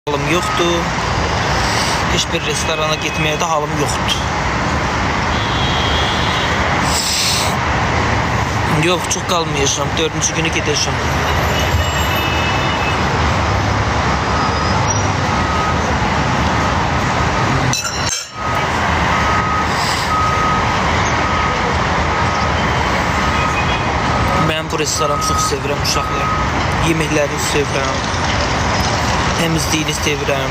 halım yoktu. Hiçbir restorana gitmeye de halım yoktu. Yok, çok kalmayacağım. 4. günü gideceğim. Ben bu restoranı çok sevirəm uşaqlar. Yeməklərini sevirəm. Temizliğini sevirəm.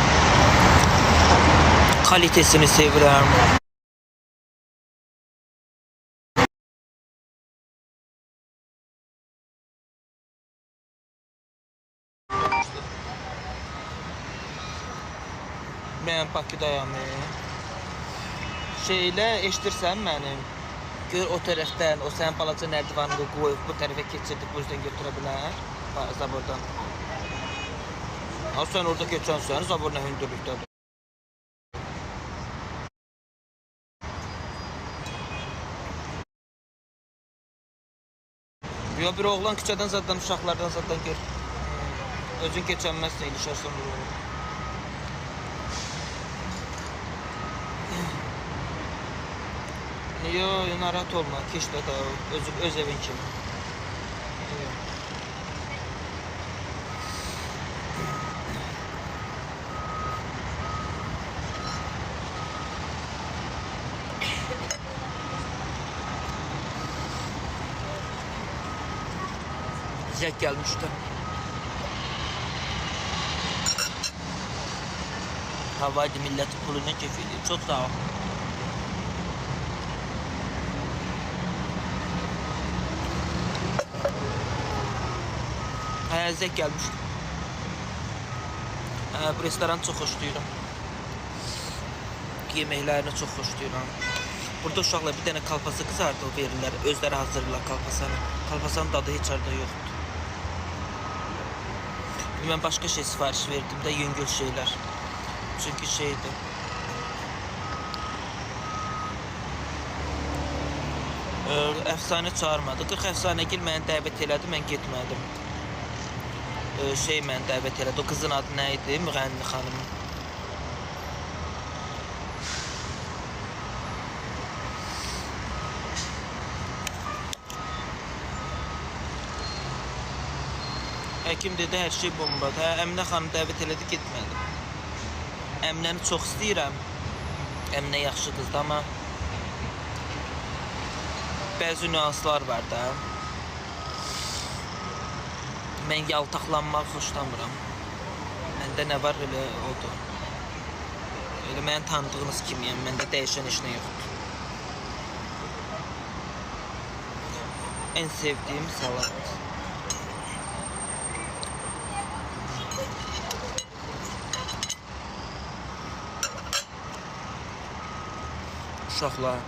Kalitesini sevirəm. Ben Bakıdayam. Şeylə eşidirsən mənim. Gör o tərəfdən, o sənin balaca nərdivanını qoyub bu tərəfə keçirdib, bu yüzden götürə bilər. Zabordan. Sən orada keçənsən, zabor nə hündürlükdədir. Yo, bir oğlan küçədən zaten uşaqlardan zaten gör. Özün keçənməzsən, ilişərsən buraya. Yo, narahat olma, keşdə də öz evin kimi. Zək gəlmişdi. Havaydı millətin pulunu kef edir. Çox sağ ol. Zək gəlmişdi. Bu restoranı çox xoşlayıram. Yeməklərini çox xoşlayıram. Burada uşaqlar bir dənə kalpası qızardı verirlər. Özləri hazırlar kalpasanı. Kalpasanın dadı heç arada yoxdur. Ben başka şey sipariş verdim de yüngül şeyler. Çünkü şeydi. Efsane çağırmadı. 40 efsanegil məni dəvət elədi, mən getmədim. Şey məni dəvət elədi. O kızın adı nə idi? Müğənni xanımın. Həkim dedi, hər şey bombadır. Əminə xanım dəvət elədi, getmədim. Əminəni çox istəyirəm. Əminə yaxşı qızdır, amma bəzi nüanslar var da. Mən yaltaqlanmaq xoşlamıram. Məndə nə var, elə odur. Elə mənim tanıdığınız kimiyəm, məndə dəyişən heç nə yoxdur. En sevdiyim salat. Uşaqlar.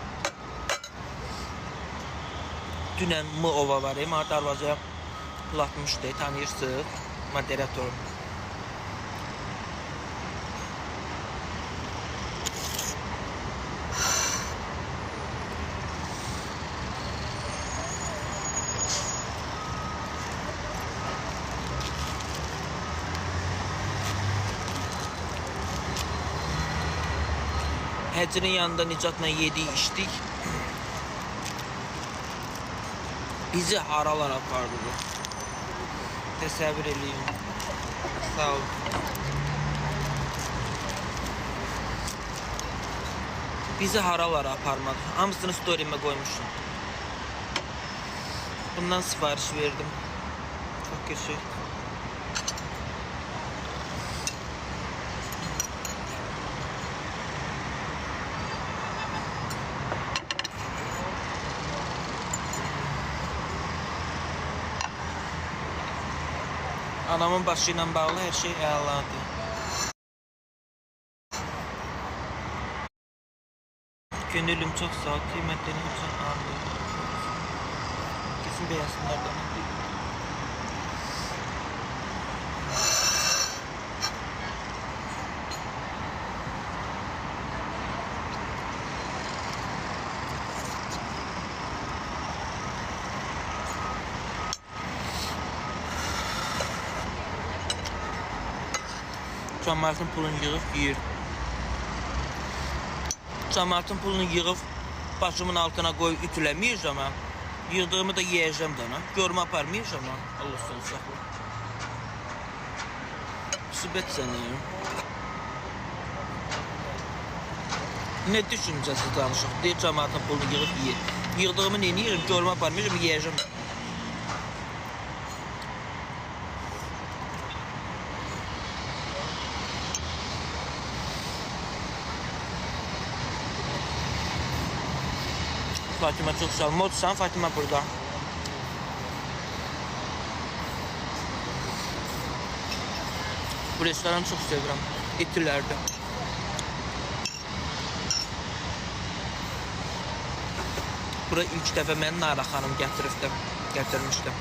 Dünən Mova var, darvazaya pul atmışdı, tanıyırsınız, moderator. Həcrin yanında Nicatla yedik, içdik. Bizi haralar apardı bu. Təsəvvür edeyim. Sağ ol. Bizi haralara aparmadı. Hamısını story'ime koymuşum. Bundan sipariş verdim. Çok kötü. Anamın başıyla bağlı her şey əladır. Gönlüm çok sağ ol, kıymetlerini için anlıyorum. Kesin beğensinlerden. cəmaatın pulunu yığıb yeyir. Cəmaatın pulunu yığıb başımın altına qoyub ütüləməyəcəm mən. Yığdığımı da yeyəcəm də ona. Görmə aparmayacam mən. Allah sağ olsun. Sübət səni. Ne düşüncəsi danışıq? Deyir, cəmaatın pulunu yığıb yeyir. Yığdığımı neyini yığım? Görmə aparmayacam, yeyəcəm. Fatıma çok sağ ol. Modsan Fatıma burada. Bu restoranı çok seviyorum. Etilerde. Bura ilk dəfə məni Nara xanım gətirmişdi.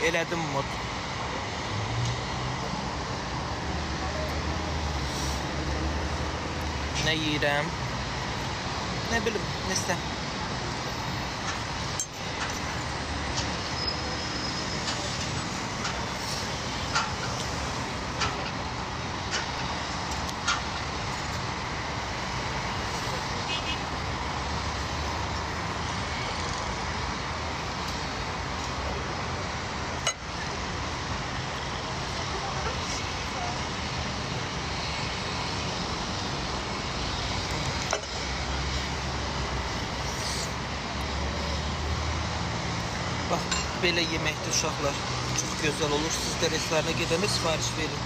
Elədim mod. Nə yeyirəm? Nə bilim, nəsə. Bax, belə yeməkdir uşaqlar. Çox gözəl olur. Siz də restorana gedəndə sifariş verin.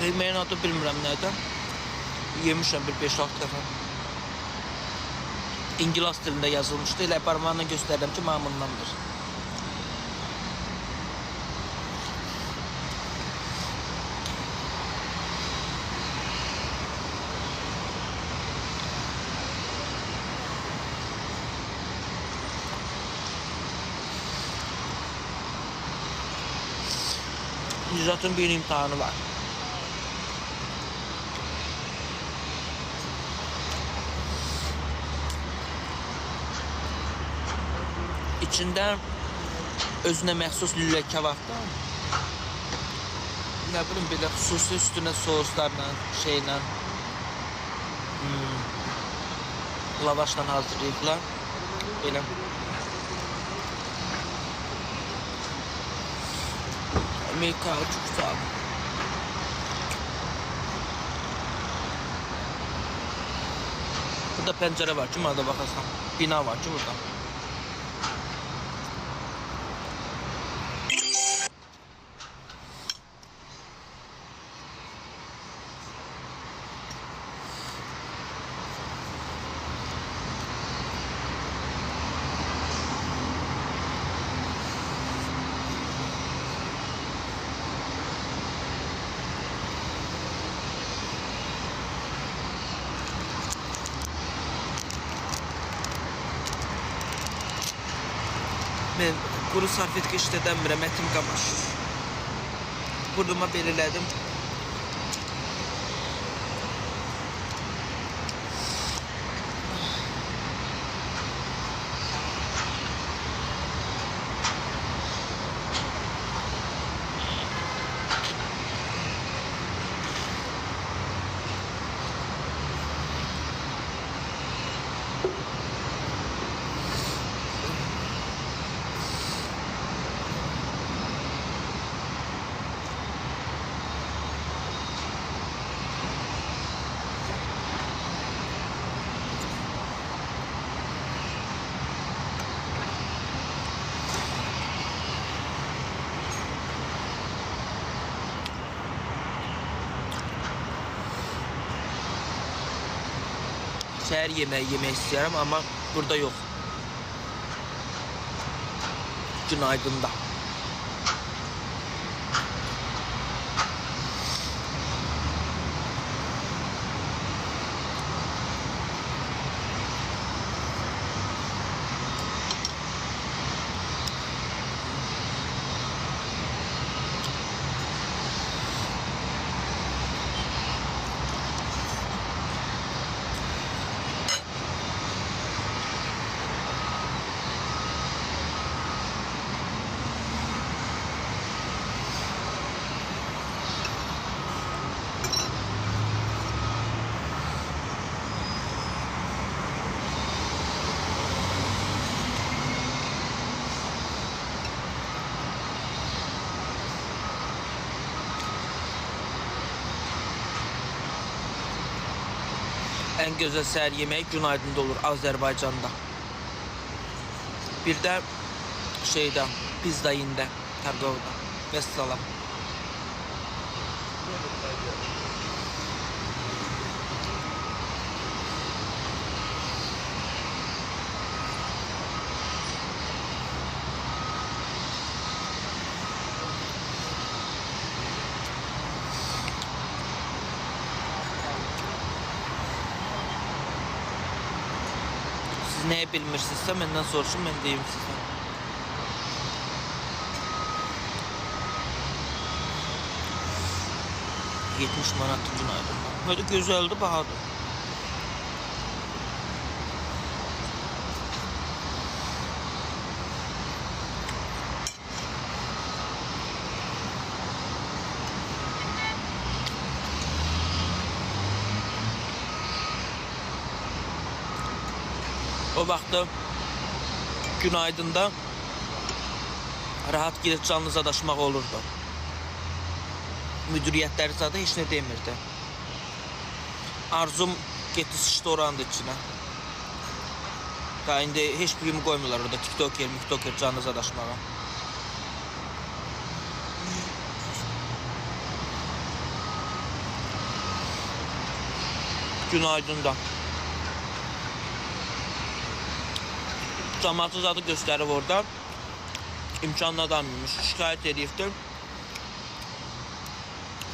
Yeməyin adı bilmirəm nədən. Yemişəm bir 5-6 dəfə. İngilis dilində yazılmışdı. Elə parmağımla göstərdim ki, mamındandır. Nizat'ın bir imtihanı var. İçində özünə məxsus lülə kebabdan, nə bilim, belə xüsusi üstünə souslarla, şeylə, lavaşla hazırlayıblar. Belə. Amerika çok sağ ol. Burada pencere var ki, burada bakarsan. Bina var ki burada. Ben quru sarfetki işlədəmirəm, ətim qamaşır. Burnuma belirlədim. səhər yeməyi yemək istəyirəm, amma burada yox. Günaydın'da. En güzel səhər yeməyi günaydında olur Azərbaycanda. Bir də şeydə, pizza yində, Tərqovda. Vəssalam. Siz nəyi bilmirsinizsə məndən soruşun, mən deyim sizə. $70 manat günaydın. Böyle güzeldi, bahadır. O vaxtda günaydında rahat girib canlı zadaşmaq olurdu. Müdiriyyətləri zaten heç nə demirdi. Arzum getdi sıçdı oranın içinə. Daha indi heç birimi qoymurlar orada TikToker canlı zadaşmağa. Günaydında. Cəmaatı zadı göstərib orada. İmkanlı adamıymış. Şikayət edibdir.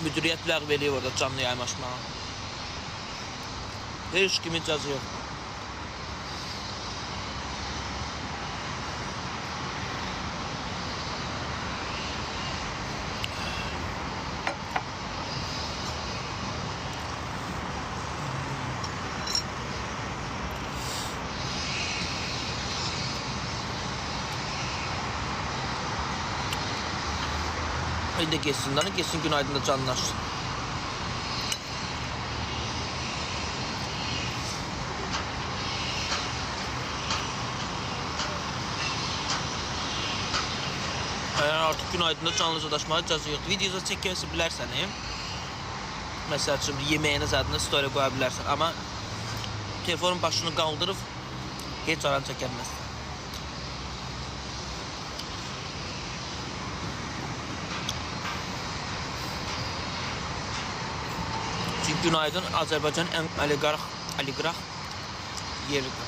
Müdiriyyət ləğv eləyib orada canlı yaymaşmağa. Heç kimi icazə yox. İndi geçsin günaydın canlılaşsın. Yani artık günaydında canlı zadaşmağa icazə yoxdur. Videoda çəkərsə bilərsən. Məsəl üçün yeməyiniz adına story qoya bilərsən. Amma telefonun başını qaldırıb heç aran çəkilməz. Çünkü günaydın Azərbaycanın ən oliqarx yeridir.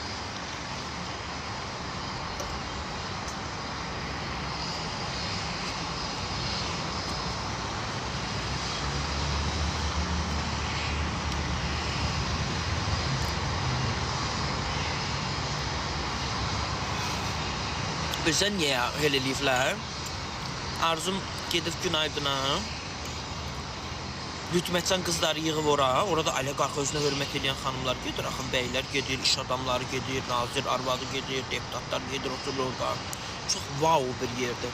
Bilsən niyə elə eləyiblər? Arzum gedib günaydına. Lütməçən qızları yığıb orada oliqarx özünə hörmət edən xanımlar gedir, axın bəylər gedir, iş adamları gedir, nazir arvadı gedir, deputatlar gedir, oturur orada. Çox wow bir yerdir.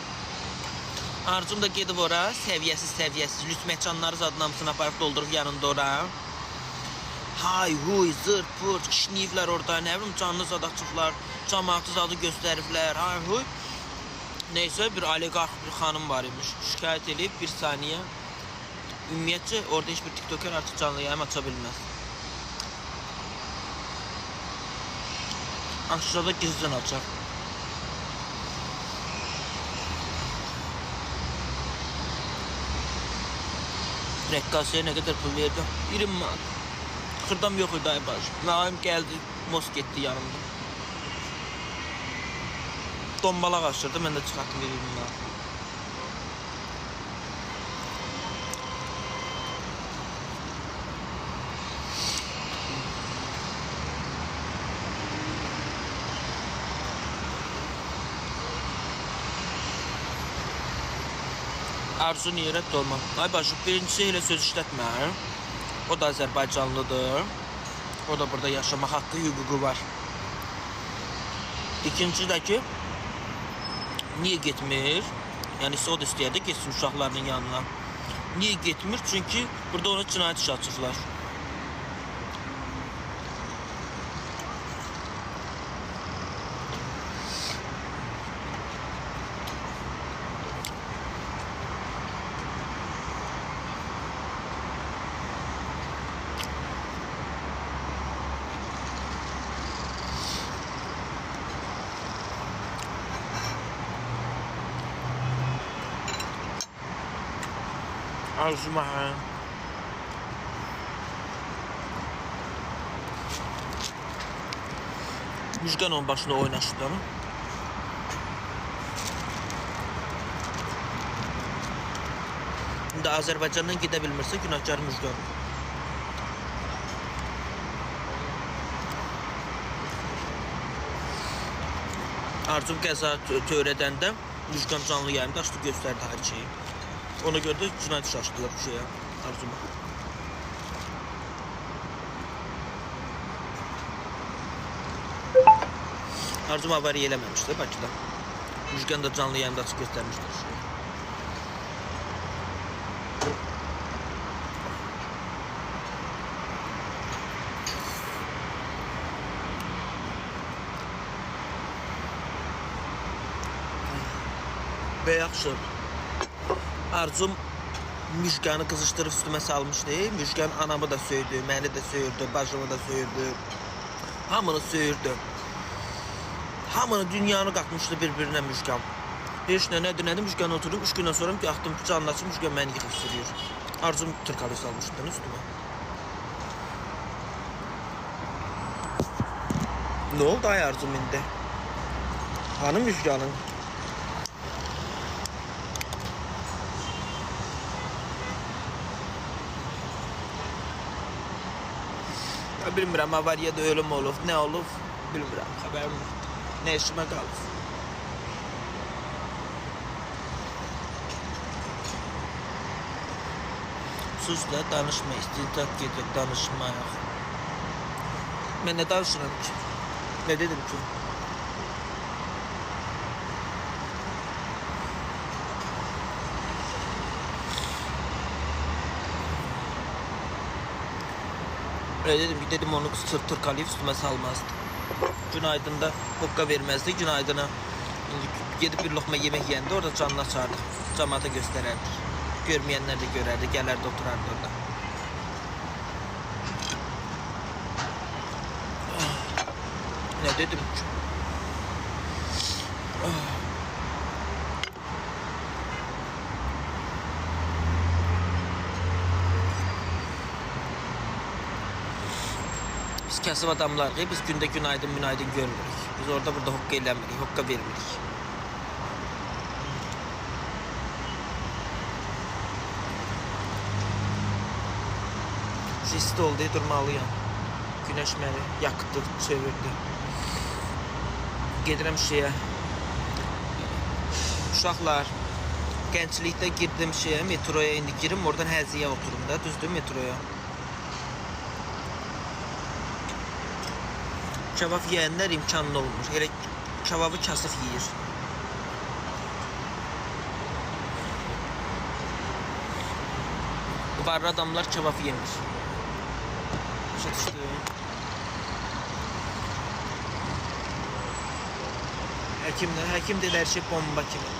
Arzum da gedib səviyyəsiz lütməçanları zadın hamısını aparıb doldurub yanında ora. Hay, huy, zırt, pırt, kişniyiblər orada, nə bilim canlı zadaçıqlar, cəmaatı zadı göstəriblər, hay, huy. Neysə, bir oliqarx bir xanım var imiş, şikayət edib bir saniyə. Ümumiyyətcə, orada heç bir TikToker artıq canlı yayım aça bilməz. Aşağıda gizlən açar. Rəqqasiyə nə qədər pul verdi? 20 manat. Xırdam yox idi ay bacım. Naim gəldi, mos getdi yanımda. Dombalaq aşırdı, mən də çıxartdım verirdim bunları. Arzu niyərət olma. Ay bacım, birincisi elə söz işlətmə. O da Azərbaycanlıdır. O da burada yaşamaq haqqı, hüququ var. İkinci də ki, niyə getmir? Yəni o da istəyərdi getsin uşaqlarının yanına. Niyə getmir? Çünki burada ona cinayət işi açıblar. Arzuma hə. Müjgan onun başına oynaşdı ama. İndi Azərbaycandan gedə bilmirsə günahkar Müjgan. Arzum qəza törədəndə Müjgan canlı yayımda açdı, göstərdi hər şeyi. Ona görə də cinayət işi açdılar bu şeyə, Arzuma. Arzum avariya eləməmişdi Bakıda. Müjgan da canlı yayımda açıq göstərmişdi bu şeyi. Və yaxşı. Arzum Müjganı qızışdırıb üstümə salmışdı. Müjgan anamı da söydü, məni də söyürdü, bacımı da söyürdü. Hamını söyürdü. Hamını dünyanı qatmışdı bir-birinə Müjgan. Heç nədir, Müjgan oturdum. 3 gündən sonra yaxdım ki, canlaçım, Müjgan məni yıxıb sürüyor. Arzum tırkalı salmışdı üstümə. Ne oldu ay Arzum indi? Hanım Müjganın? Bilmirəm, avariyada ölüm olub, nə olub, bilmirəm, xəbərim yoxdur. Nə işimə qalıb. Sus da, danışma, istintaq gedir, danışmayaq. Mən nə danışıram ki? Nə dedim ki? Dedim onu tırkalayıp üstüme salmazdı. Günaydın da hokka vermezdi. Günaydın'a gidip bir lokma yemek yendi. Orada canını açardı. Camaata göstererdi. Görmeyenler de görerdi. Gelerdi oturardı orada. Ne dedim ki? Biz kasıb adamlarıq, biz gündə günaydın görmürük. Biz orada burada hokka eləmirik, hokka vermirik. Zisti oldu, durmalıyam. Güneş məni yakdı, çevirdi. Gedirəm şeyə. Uşaqlar, gənclikdə girdim şeyə, metroya indi girim, oradan Həziyə oturum da, düzdür metroya. Kebab yeyənlər imkanlı olmur. Elə kebabı kasıb yeyir. Varlı adamlar kebab yemir. Başa düşdü. Həkim deyir, hər şey bomba kimi.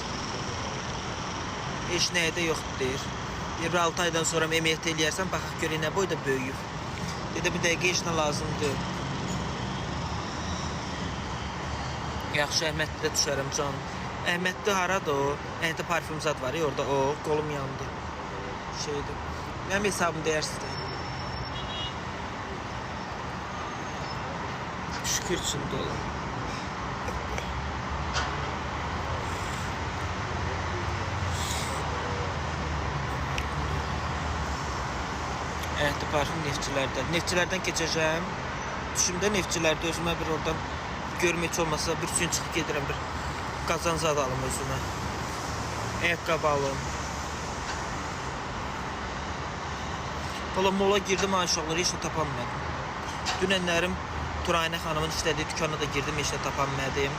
Heç nəyə də yoxdur deyir. Bir 6 aydan sonra əməliyyat eləyərsən, baxaq görək nə boyda böyüyüb. Dedi, bu dəqiqə heç nə lazımdır. Yaxşı, Əhməddə düşərəm canım. Əhməddə haradır o? Əhməddə parfüm zad var ya orada, o qolum yandı. Şeydir. Mənim hesabım deyər sizdə. Kürçün dolu. Evet, parfüm neftçilərdən. Neftçilərdən keçəcəm. Düşümdə neftçilərdə özümə bir oradan görmək heç olmasa bir gün çıxıb gedirəm, bir qazan zad alım özümə. Ayaqqabı alım. Valla mola girdim maşallah, heç nə tapanmadım. Dünənlərim Turayna xanımın işlədiyi dükana da girdim, heç nə tapanmadım.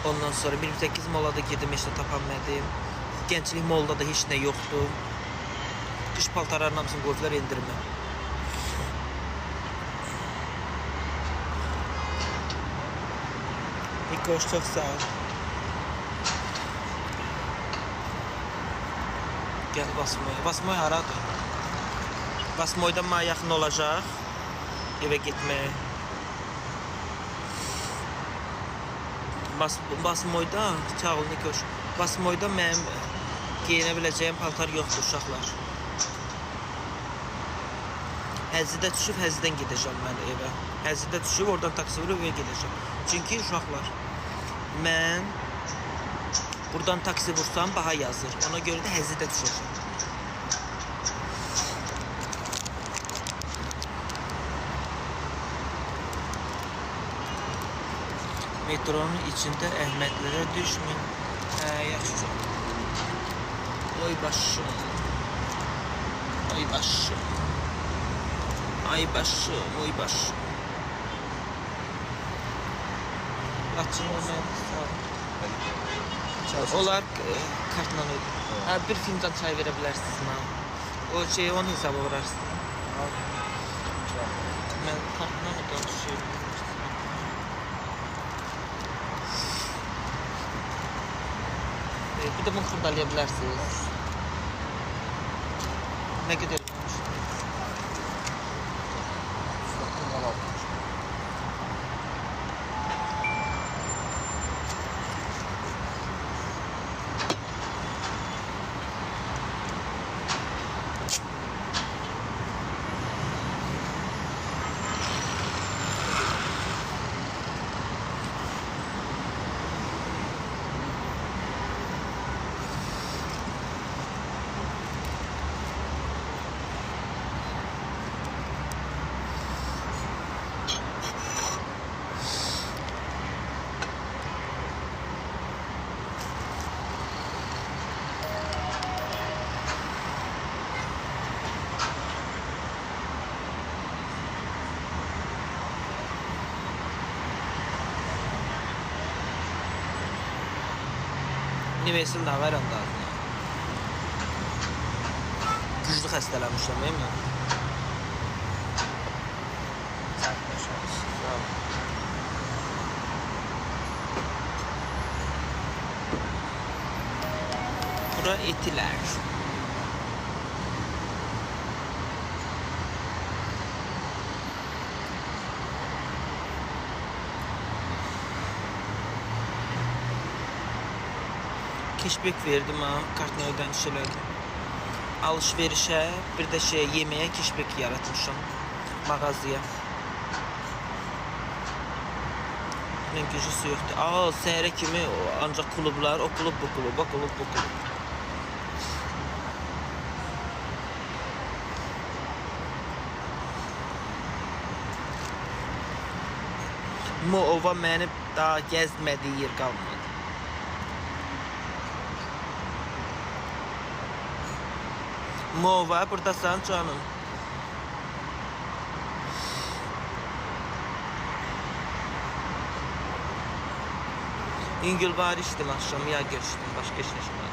Ondan sonra 28 molada girdim, heç nə tapanmadım. Gənclik molda da heç nə yoxdur. Qış paltarlarının hamısını qoydular endirmə. Nikoş, çox sağ ol. Gəl Basmoy. Basmoy haradır? Basmoy'dan mənə yaxın olacaq evə getməyə. Basmoy'da, sağ ol Nikoş. Basmoy'da mənim geyinə biləcəyim paltar yoxdur uşaqlar. Həzidə düşüb, Həzidən gedəcəm mən evə. Həzidə düşüb, oradan taksi vurub evə gedəcəm. Çünki uşaqlar, mən buradan taksi vursam baha yazır. Ona görə də Həzidə düşəcəm. Metronun içində Əhmədlərə düşməyin. Yaxşı. Oy başım. Oy başım. Ay başım, oy başım. Açın olmayan sağ ol. Onlar kartla ödür. Bir fincan çay verə bilərsiniz mənə. O şeyi onun hesabı vurarsınız. Mən kartla ödür düşüyorum. Bir de bunu xırdalaya bilərsiniz. Nə qədər? Universal da var anda. Güclü xəstələnmişəm, değil mi? Bura etilər. Keşbek verdim ha, kartla ödəniş elədim. Alışverişə, bir də yeməyə keşbek yaratmışam mağazaya. Bunun gücüsü yoxdur. Səhərə kimi ancaq klublar, o klub, bu klub, o klub, bu klub. Moova məni daha gəzmədiyi yer qalmadı. Moova, buradasan canım. İngil var içtim akşam, ya görüştüm, başka iş neşmedi.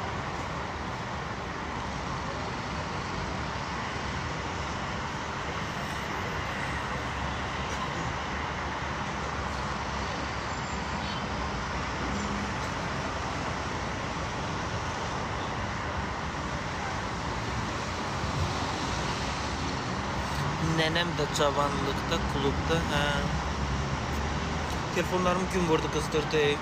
Nenem de cavanlıkta, klubda, telefonlarım gün vurdu, kızdırdı.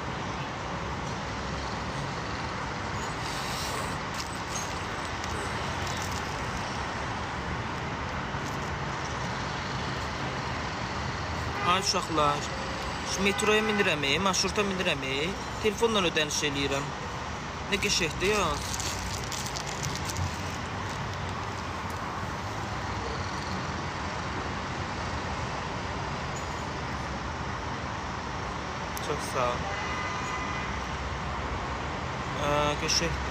Ay uşaqlar. Şu metroya minirəm, marşruta minirəm. Telefonla ödəniş eləyirəm. Nə qəşəngdir ya. Çok sağ ol. Qəşəngdir.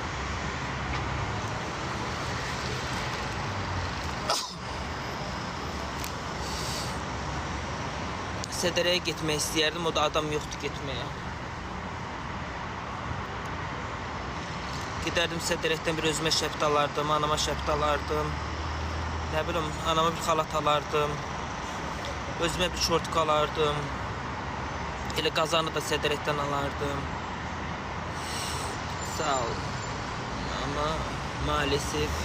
Sədərəyə getmək istəyərdim, o da adam yoxdur getməyə. Giderdim Sədərəkdən bir özümə şəbət alardım, anama şəbət alardım. Nə bilim, anama bir xalat alardım. Özümə bir şortuk alardım. Elə qazanı da Sədərəkdən alardım. Sağ ol. Ama maalesef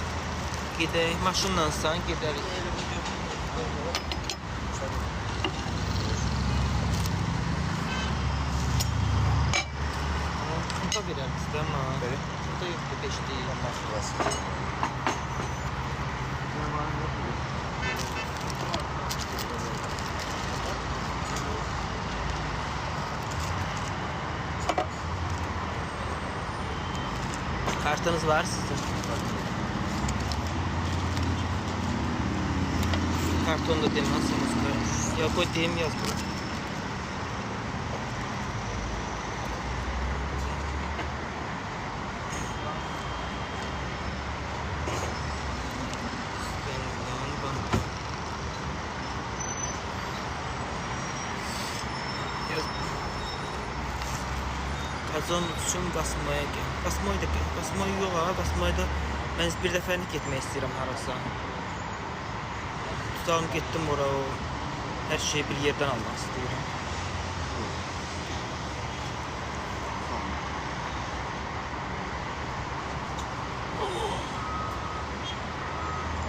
gedək, maşınlansan gedərik. Kunta verir misin ama? Evet. Kunta yoktu, 5 değil. Kartınız var sizin. Kartonda demezsiniz. Yok o dem yazdım. Kazan üçün basmaya gel. Basmaya da gel. Basmaya yox ha. Basmaya da mən bir dəfəlik getmək istəyirəm harasa. Tutalım getdim oraya. Hər şeyi bir yerdən almaq istəyirəm.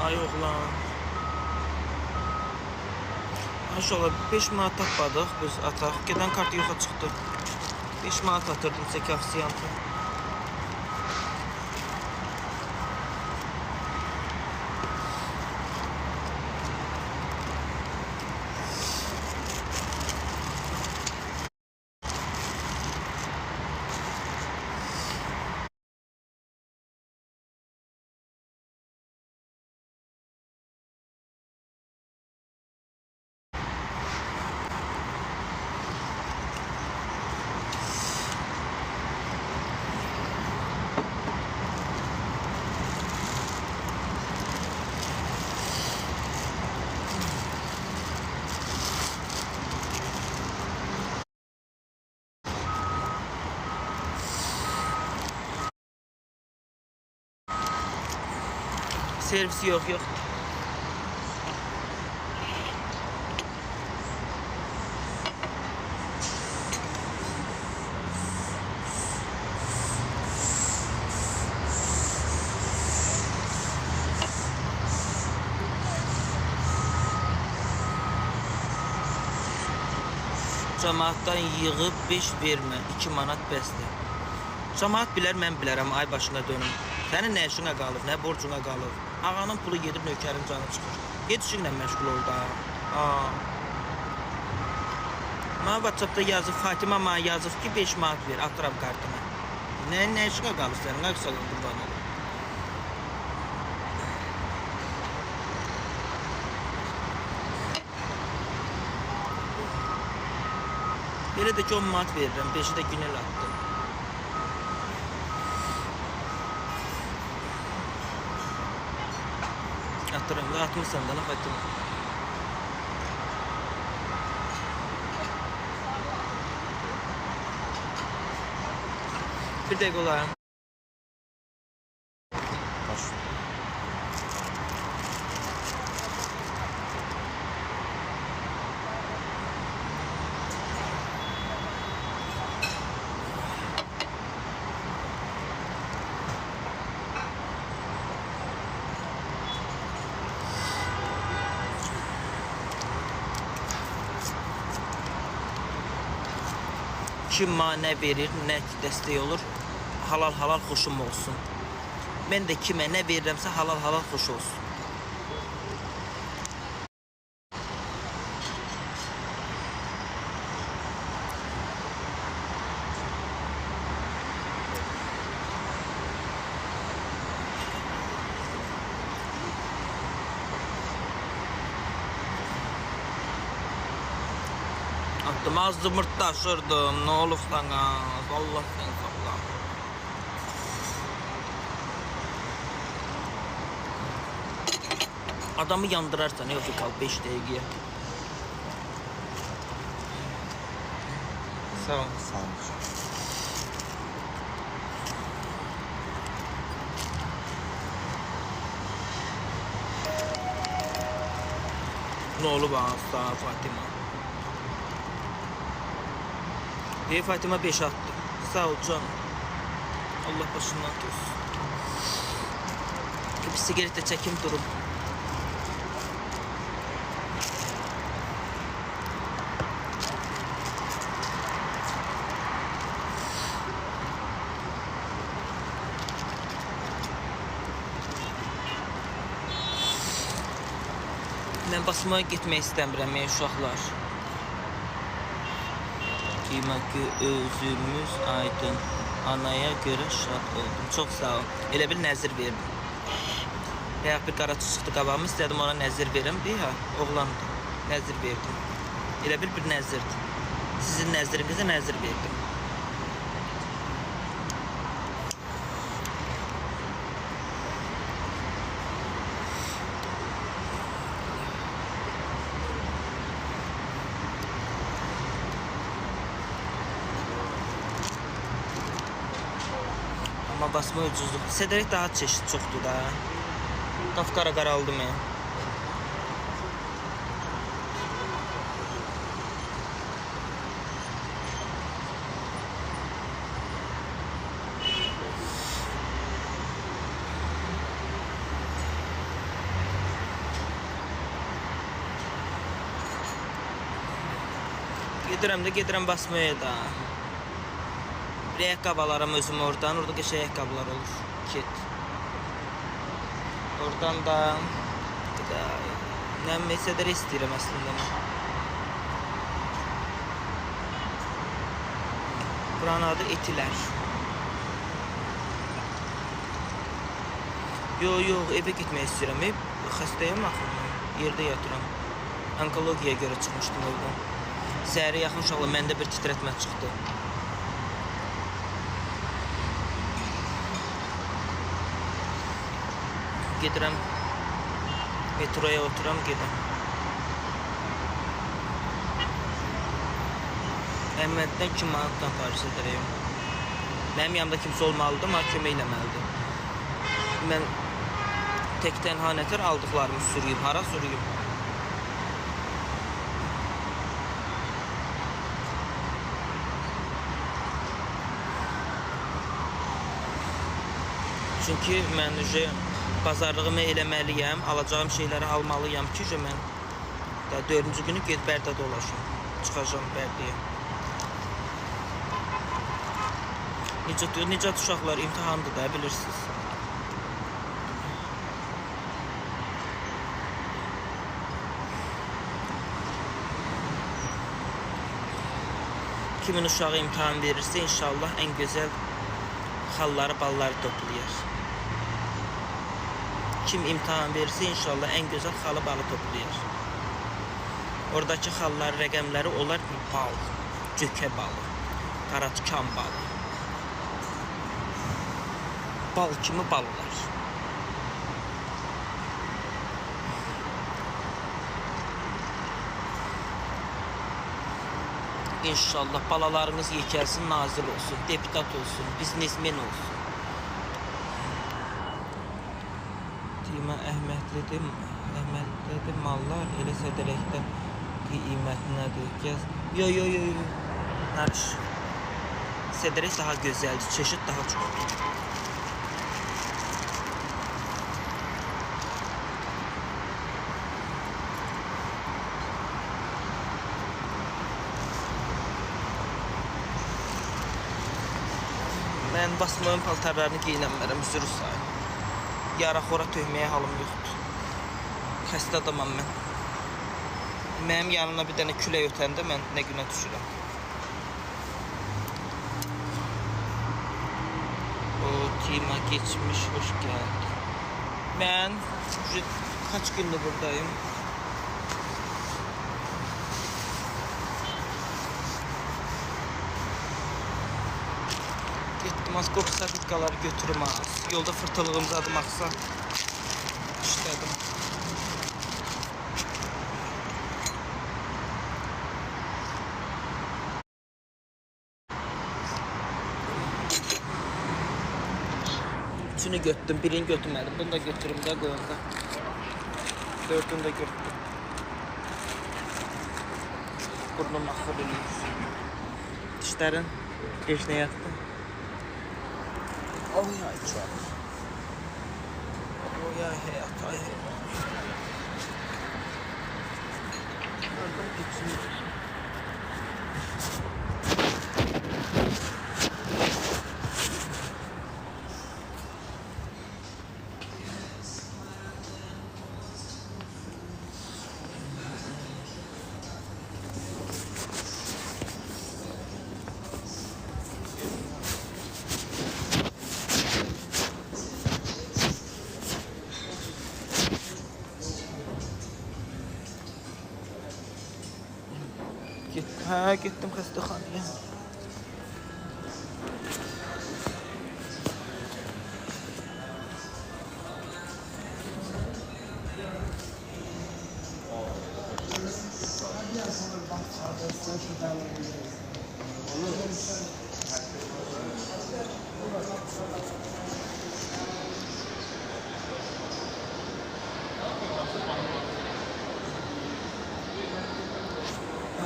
Ay oğlan. Aşağı 5 manat tapmadıq biz ataq. Gedən kart yoxa çıxdı. 5 manat atırdım sizə kafsiyantı. Servisi yok. Cemaattan yığıb 5 vermə, 2 manat bəsdir. Cemaat bilər, mən bilərəm, ay başına dönüm. Sənin nə işinə qalıb, nə borcuna qalıb. Ağanın pulu gedib nökərin canı çıxır. Ged işinlə məşğul ol da. Mənə WhatsAppda yazıb, Fatima mənə yazıb ki 5 manat ver, atıram kartına. Nə işinə qalıb sənin, nə qısa qurban olur. Belə də ki 10 manat verirəm, 5'i də günel attım. Atırım da atmışsan da Fatima. Bir dakika olayım. Kim mənə verir, nə dəstək olur, halal xoşum olsun. Mən də kimə nə verirəmsə halal xoş olsun. attım. Az zımırtdaşırdım. Ne olur sana. Allah sen sağla. Adamı yandırarsan yoksa kal 5 dəqiqəyə. Sağ ol. Sağ ol. Ne olub sağ Fatima? Fatima 5 attı. Sağ ol canım. Allah başından görsün. Bir sigaret de çekim durum. Mən basmaya getmək istəmirəm uşaqlar. Ki özümüz aydın. Anaya görə şad oldum. Çox sağ ol. Elə bir nəzir verdim. Bayaq bir qaraçı çıxdı qabağıma, istədim ona nəzir verim. Ha, oğlandı. Nəzir verdim. Elə bir nəzirdir. Sizin nəzirinizə nəzir verdim. Amma basma ucuzluq. Sedərək daha çeşid çoxdur da. Qafqara qaraldı mı? Gedirəm basmaya da. Bir ayaqqabı alaram özüm oradan. Orada qəşəng ayaqqabılar olur. Kit. Oradan da nə məsələr istəyirəm əslində mən. Buranın adı Etilər. Yox, evə getmək istəyirəm. Xəstəyəm axı. Yerdə yatıram. Onkologiyaya görə çıxmışdım evdən. Səhərə yaxın uşaqla məndə bir titrətmə çıxdı. Gedirəm metroya oturam gedirəm. Əhməddən 2 manatdan Paris edərəm. Mənim yanımda kimsə olmalıdır, amma kömək eləməlidir. Mən tək tənha nətər aldıqlarımı sürüyüm, hara sürüyüm? Çünki mən bazarlığımı eləməliyəm, alacağım şeyləri almalıyam ki, mən 4-cü günü get Bərdə dolaşım, çıxacağım Bərdəyə. Necə uşaqlar imtahandır da, bilirsiniz. Kimin uşağı imtahan verirsə, inşallah ən gözəl xalları, balları toplayır. Kim imtahan verirsə, inşallah ən gözəl xalı balı toplayır. Oradakı xallar, rəqəmləri olar bir bal, cökə balı, qaraçıkan balı. Bal kimi ballar. İnşallah balalarınız yekəlsin, nazir olsun, deputat olsun, biznesmen olsun. Tima Əhmədlidir mallar, elə sədərəkdən qiymətinədir. Gəz. Yo. Narış. Sədərək daha gözəldir, çeşid daha çoxdur. Mən basmanın paltarlarını giyinəmərəm, üzr sayın. Yara-xora töhməyə halım yoxdur. Xəstə adamam mən. Mənim yanımda bir dənə külək ötəndə mən nə günə düşürəm. O, Tima geçmiş, hoş gəldi. Mən kaç gündür buradayım? Moskov sadikaları götürüm az. Yolda fırtılığımız adım aksa. İşlədim. Üçünü götürdüm, birini götürmedim. Bunu da götürüm de koyunda. Dördünü de götürdüm. Burnum axır eləyir. Dişlərin geçnə yatdı. Oy ay çok. Oy ay hayat ay hayat. Gördüm gitsin. Gittim xəstəxanaya.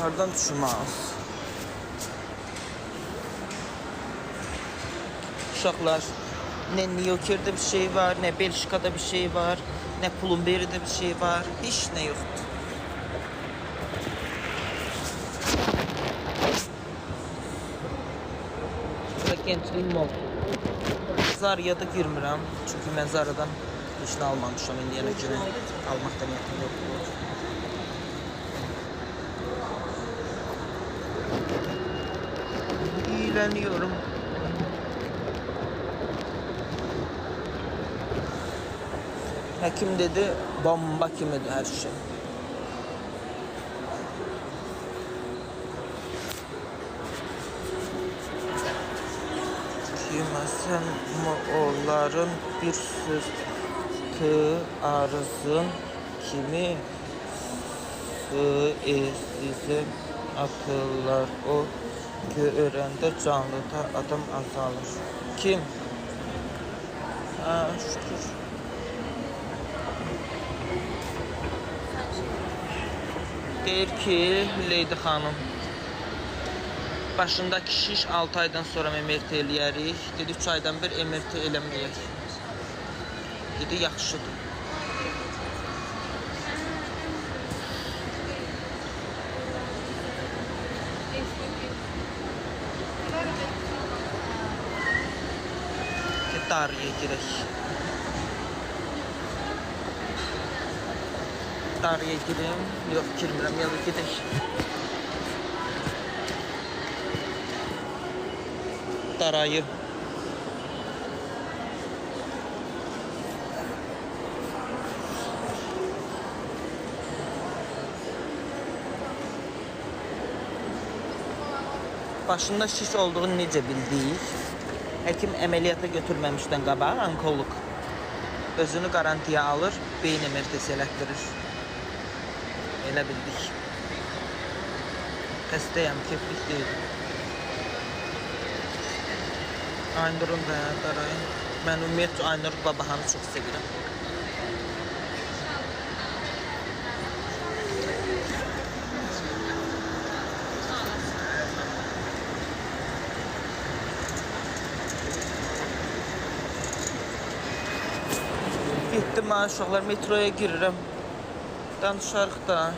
Hardan düşmez. Uşaqlar, ne New York'da bir şey var, ne Belçika'da bir şey var, ne Plumberry'de bir şey var, hiç ne yoktu. Burada gençliğim mol. Zara'ya da girmirəm, çünkü mən Zara'dan heç nə almamışam indiyənə kimi. Almaqda niyyətim yoxdur. İğleniyorum. Həkim dedi, bomba kimidir hər şey. Kiməsən onların bir söz arızın kimi sizin akıllar o görəndə canlıda adam azalır. Kim? Ha, şükür. Deyir ki, Leydi xanım, başındaki şiş 6 aydan sonra MRT eləyərik. Dedi 3 aydan bir MRT eləməyək. Dedi yaxşıdır. Darıya girək. Darıya girim. Yox, girmirəm, ya da gedək. Darayı. Başında şiş olduğunu necə bildik? Həkim əməliyyata götürməmişdən qabaq onkolog özünü garantiya alır, beyin MRT-si elətdirir. Elə bildik. Xəstəyəm, keflik deyil. Aynur'un da Darayın. Mən ümumiyyətlə Aynur Babahanı çox sevirəm. Gittim ben uşaqlar, metroya girirəm. Danışarıq da.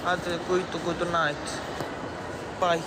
Hadi, good night. Bye.